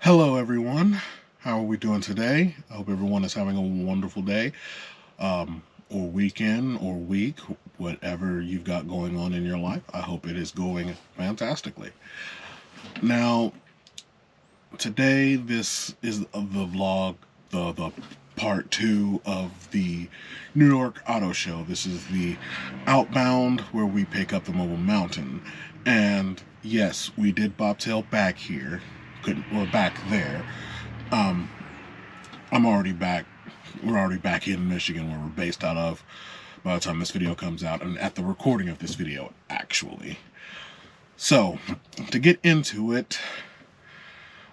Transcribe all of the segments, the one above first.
Hello, everyone. How are we doing today? I hope everyone is having a wonderful day, or weekend, or week, whatever you've got going on in your life. I hope it is going fantastically. Now, today, this is the vlog, the part two of the New York Auto Show. This is the Outbound, where we pick up the mobile mountain. And yes, we did bobtail back here. We're back there. Um, I'm already back. We're already back in Michigan, where we're based out of by the time this video comes out, and at the recording of this video, actually. So, to get into it,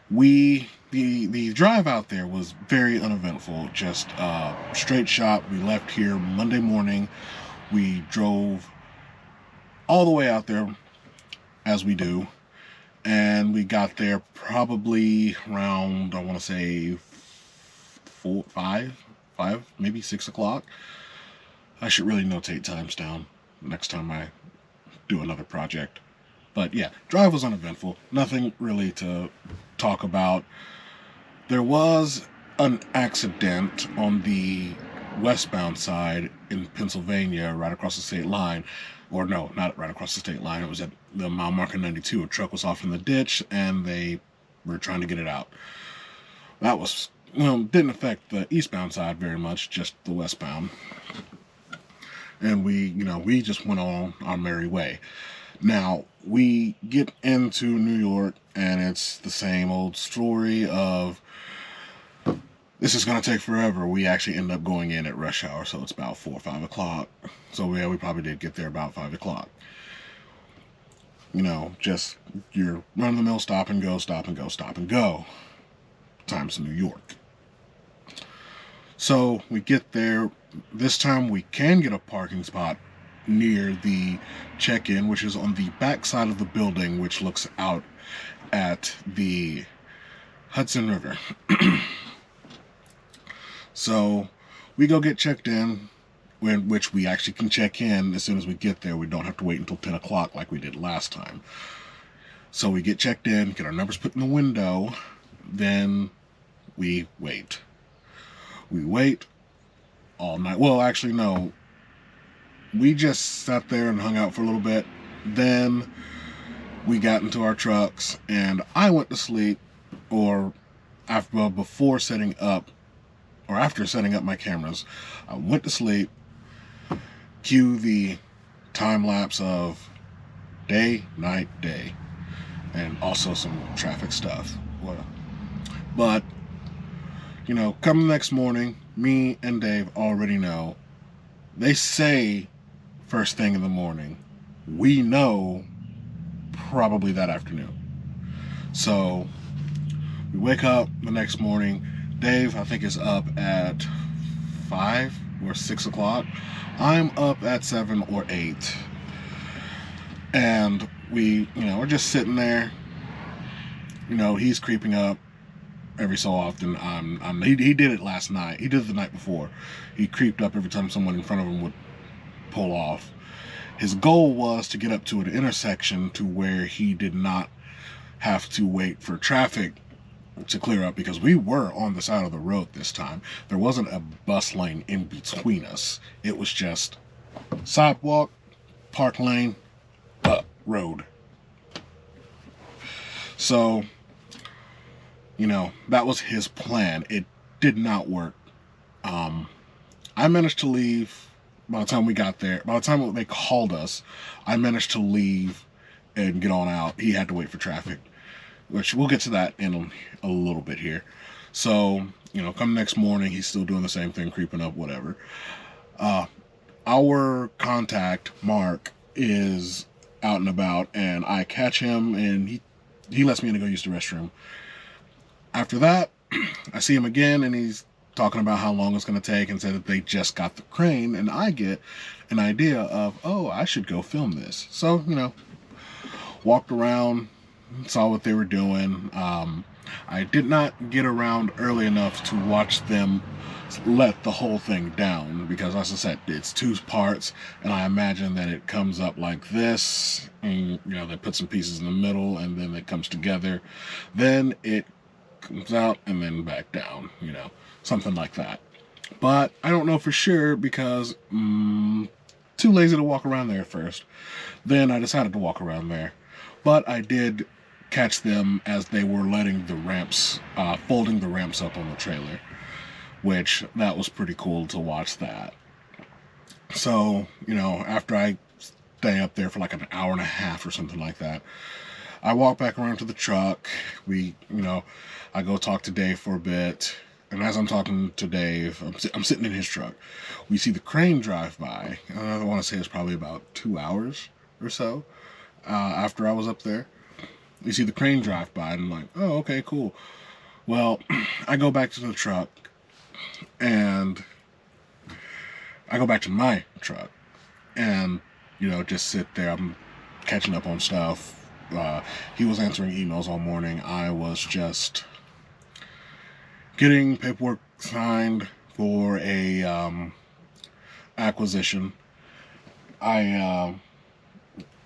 the drive out there was very uneventful. Just straight shot. We left here Monday morning. We drove all the way out there, as we do, and we got there probably around, I want to say, 5, maybe 6 o'clock. I should really notate times down next time I do another project. But yeah, drive was uneventful. Nothing really to talk about. There was an accident on the westbound side in Pennsylvania, right across the state line. Or no, not right across the state line. It was at the mile marker 92. A truck was off in the ditch, and they were trying to get it out. That was, didn't affect the eastbound side very much, just the westbound. And we just went on our merry way. Now, we get into New York, and it's the same old story of, this is going to take forever. We actually end up going in at rush hour, so it's about 4 or 5 o'clock. So yeah, we probably did get there about 5 o'clock. Just your run-of-the-mill stop and go, stop and go, stop and go. Times in New York. So we get there. This time we can get a parking spot near the check-in, which is on the back side of the building, which looks out at the Hudson River. So we go get checked in, which we actually can check in as soon as we get there. We don't have to wait until 10 o'clock like we did last time. So we get checked in, get our numbers put in the window, then we wait. We wait all night. Well, actually, no. We just sat there and hung out for a little bit. Then we got into our trucks, and I went to sleep, or before setting up, or after setting up my cameras, I went to sleep. Cue the time lapse of day, night, day, and also some traffic stuff. But come the next morning, me and Dave already know. They say first thing in the morning. We know probably that afternoon. So we wake up the next morning. Dave, I think, is up at 5 or 6 o'clock. I'm up at 7 or 8. And we're just sitting there. He's creeping up every so often. He did it last night. He did it the night before. He creeped up every time someone in front of him would pull off. His goal was to get up to an intersection to where he did not have to wait for traffic to clear up, because we were on the side of the road this time. There wasn't a bus lane in between us. It was just sidewalk, park lane, road. So, that was his plan. It did not work. I managed to leave by the time we got there. By the time they called us, I managed to leave and get on out. He had to wait for traffic, which we'll get to that in a little bit here. So, come next morning, he's still doing the same thing, creeping up, whatever. Our contact, Mark, is out and about, and I catch him, and he lets me in to go use the restroom. After that, I see him again, and he's talking about how long it's going to take, and said that they just got the crane, and I get an idea of, oh, I should go film this. So, walked around, saw what they were doing. I did not get around early enough to watch them let the whole thing down, because, as I said, it's 2 parts, and I imagine that it comes up like this, and they put some pieces in the middle, and then it comes together. Then it comes out, and then back down, something like that. But I don't know for sure because too lazy to walk around there at first. Then I decided to walk around there. But I did catch them as they were letting the ramps, folding the ramps up on the trailer, which that was pretty cool to watch that. So, after I stay up there for like an hour and a half or something like that, I walk back around to the truck. I go talk to Dave for a bit. And as I'm talking to Dave, I'm sitting in his truck. We see the crane drive by. I want to say it's probably about 2 hours or so after I was up there. We see the crane drive by, and I'm like, oh, okay, cool. Well, I go back to the truck, and I go back to my truck, and, just sit there. I'm catching up on stuff. He was answering emails all morning. I was just getting paperwork signed for a acquisition. I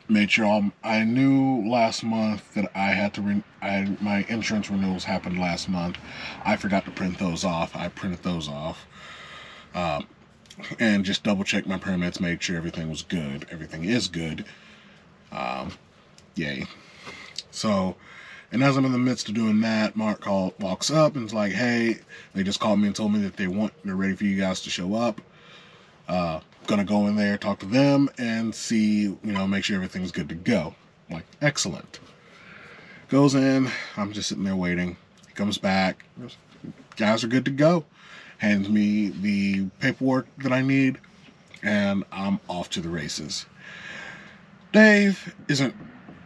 made sure I knew last month that I had to my insurance renewals happened last month. I forgot to print those off. I printed those off, and just double checked my permits, made sure everything was good. Everything is good. Yay. So, and as I'm in the midst of doing that, Mark walks up and is like, hey, they just called me and told me that they're ready for you guys to show up. Gonna go in there, talk to them, and see, make sure everything's good to go. I'm like, excellent. Goes in, I'm just sitting there waiting. He comes back, guys are good to go. Hands me the paperwork that I need, and I'm off to the races. Dave isn't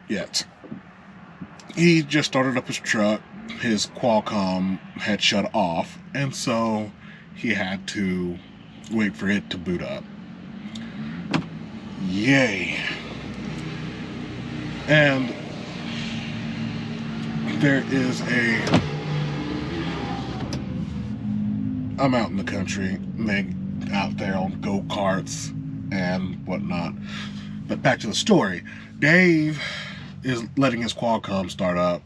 yet. He just started up his truck. His Qualcomm had shut off, and so he had to wait for it to boot up. Yay. And there is I'm out in the country, out there on go-karts and whatnot. But back to the story. Dave is letting his Qualcomm start up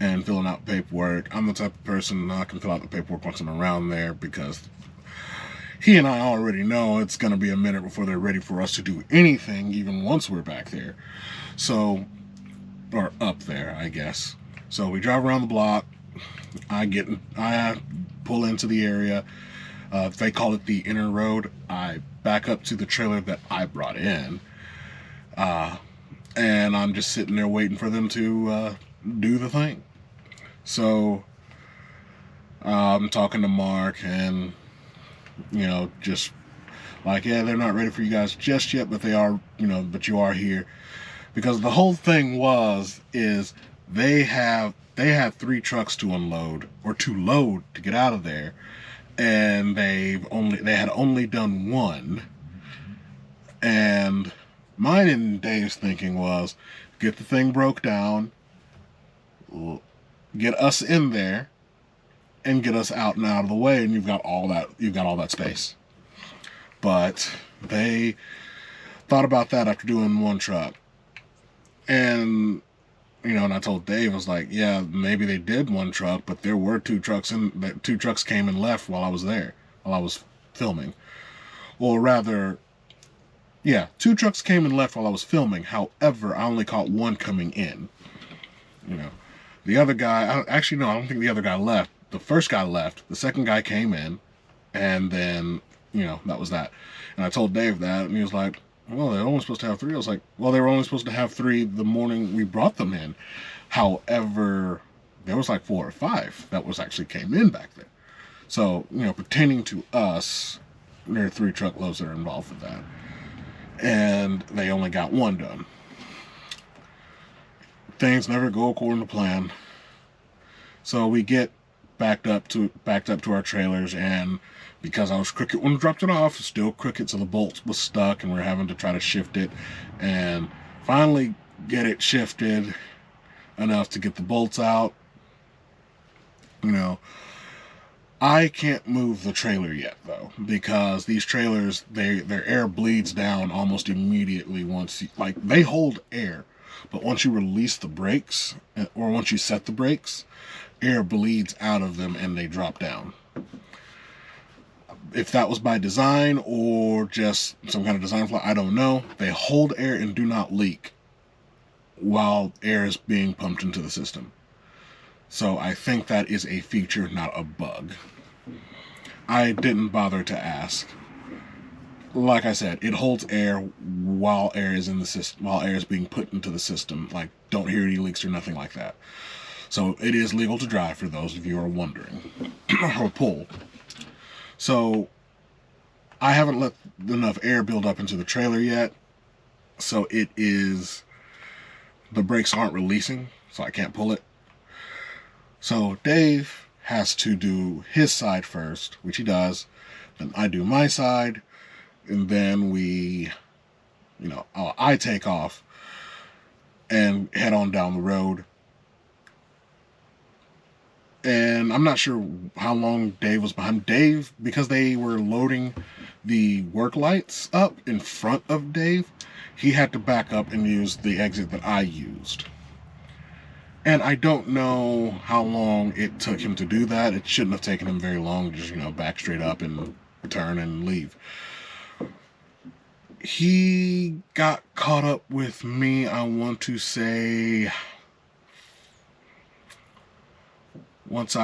and filling out paperwork. I'm the type of person I can fill out the paperwork once I'm around there because he and I already know it's going to be a minute before they're ready for us to do anything, even once we're back there. So, or up there, I guess. So we drive around the block. I pull into the area. They call it the inner road. I back up to the trailer that I brought in. And I'm just sitting there waiting for them to do the thing. So I'm talking to Mark and, just like, yeah, they're not ready for you guys just yet, but they are, but you are here. Because the whole thing is they had 3 trucks to unload or to load to get out of there. And they had only done 1. And mine and Dave's thinking was, get the thing broke down, get us in there, and get us out and out of the way, and you've got all that space. But they thought about that after doing 1 truck. And, and I told Dave, I was like, yeah, maybe they did 1 truck, but there were 2 trucks, and 2 trucks came and left while I was there, while I was filming. Or rather, yeah, 2 trucks came and left while I was filming. However, I only caught 1 coming in. The other guy, I don't think the other guy left. The first guy left. The second guy came in, and then, that was that. And I told Dave that, and he was like, well, they're only supposed to have 3. I was like, well, they were only supposed to have 3 the morning we brought them in. However, there was like 4 or 5 that actually came in back there. So, pertaining to us, there are 3 truckloads that are involved with that. And they only got 1 done. Things never go according to plan. So we get backed up to our trailers, and because I was crooked when I dropped it off, it's still crooked, so the bolt was stuck, and we're having to try to shift it, and finally get it shifted enough to get the bolts out. I can't move the trailer yet, though, because these trailers, their air bleeds down almost immediately they hold air, but once you release the brakes, or once you set the brakes, air bleeds out of them and they drop down. If that was by design or just some kind of design flaw, I don't know. They hold air and do not leak while air is being pumped into the system. So I think that is a feature, not a bug. I didn't bother to ask. Like I said, it holds air while air is in the system, while air is being put into the system. Like, don't hear any leaks or nothing like that. So it is legal to drive for those of you who are wondering, or pull. So I haven't let enough air build up into the trailer yet. So it is, the brakes aren't releasing, so I can't pull it. So Dave has to do his side first, which he does. Then I do my side. And then we, I take off and head on down the road. And I'm not sure how long Dave was behind. Dave, because they were loading the work lights up in front of Dave, he had to back up and use the exit that I used. And I don't know how long it took him to do that. It shouldn't have taken him very long to just, back straight up and turn and leave. He got caught up with me, I want to say, once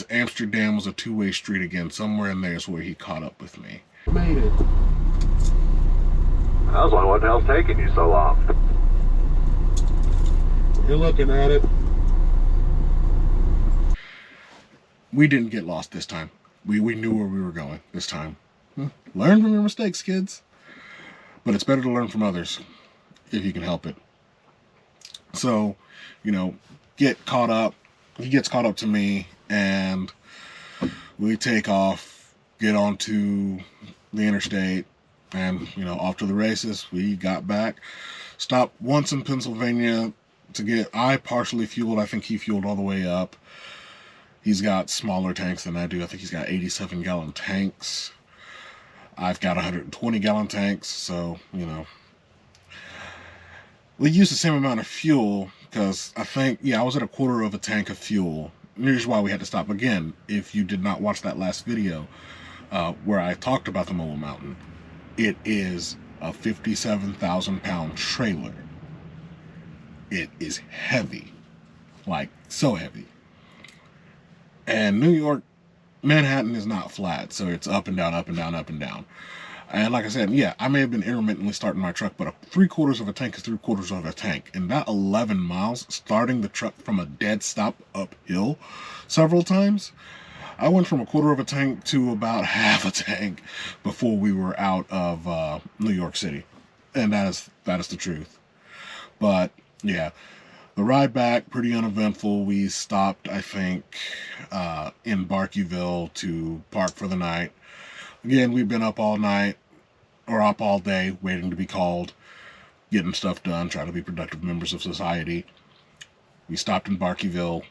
Amsterdam was a two-way street again. Somewhere in there is where he caught up with me. Made it. I was wondering what the hell's taking you so long. You're looking at it. We didn't get lost this time. We knew where we were going this time. Learn from your mistakes, kids. But it's better to learn from others if you can help it. So, get caught up. He gets caught up to me, and we take off, get onto the interstate, and, off to the races. We got back. Stopped once in Pennsylvania I partially fueled. I think he fueled all the way up. He's got smaller tanks than I do. I think he's got 87-gallon tanks. I've got 120-gallon tanks, so, we use the same amount of fuel, because I think, I was at a quarter of a tank of fuel. Here's why we had to stop again. If you did not watch that last video where I talked about the Mobile Mountain, it is a 57,000-pound trailer. It is heavy, like so heavy. And New York, Manhattan is not flat, so it's up and down, up and down, up and down. And like I said, I may have been intermittently starting my truck, but 3/4 of a tank is 3/4 of a tank. And that 11 miles, starting the truck from a dead stop uphill several times, I went from 1/4 of a tank to about half a tank before we were out of New York City. And that is the truth. But, the ride back, pretty uneventful. We stopped, I think, in Barkeyville to park for the night. Again, we've been up all night, or up all day, waiting to be called, getting stuff done, trying to be productive members of society. We stopped in Barkeyville,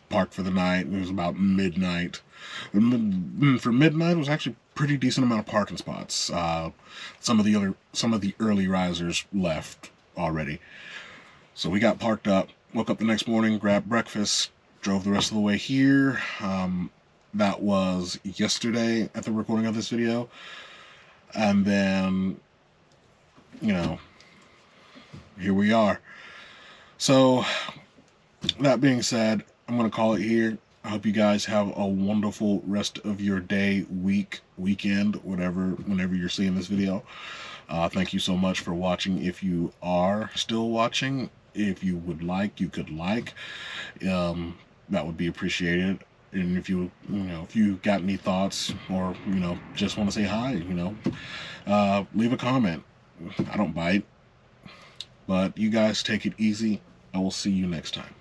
parked for the night. It was about midnight. For midnight, it was actually a pretty decent amount of parking spots. Some of the early risers left already. So we got parked up, woke up the next morning, grabbed breakfast, drove the rest of the way here. That was yesterday at the recording of this video. And then, here we are. So, that being said, I'm going to call it here. I hope you guys have a wonderful rest of your day, week, weekend, whenever you're seeing this video. Thank you so much for watching. If you are still watching, if you would like, you could like. That would be appreciated. And if you got any thoughts, or just want to say hi, leave a comment. I don't bite. But you guys take it easy. I will see you next time.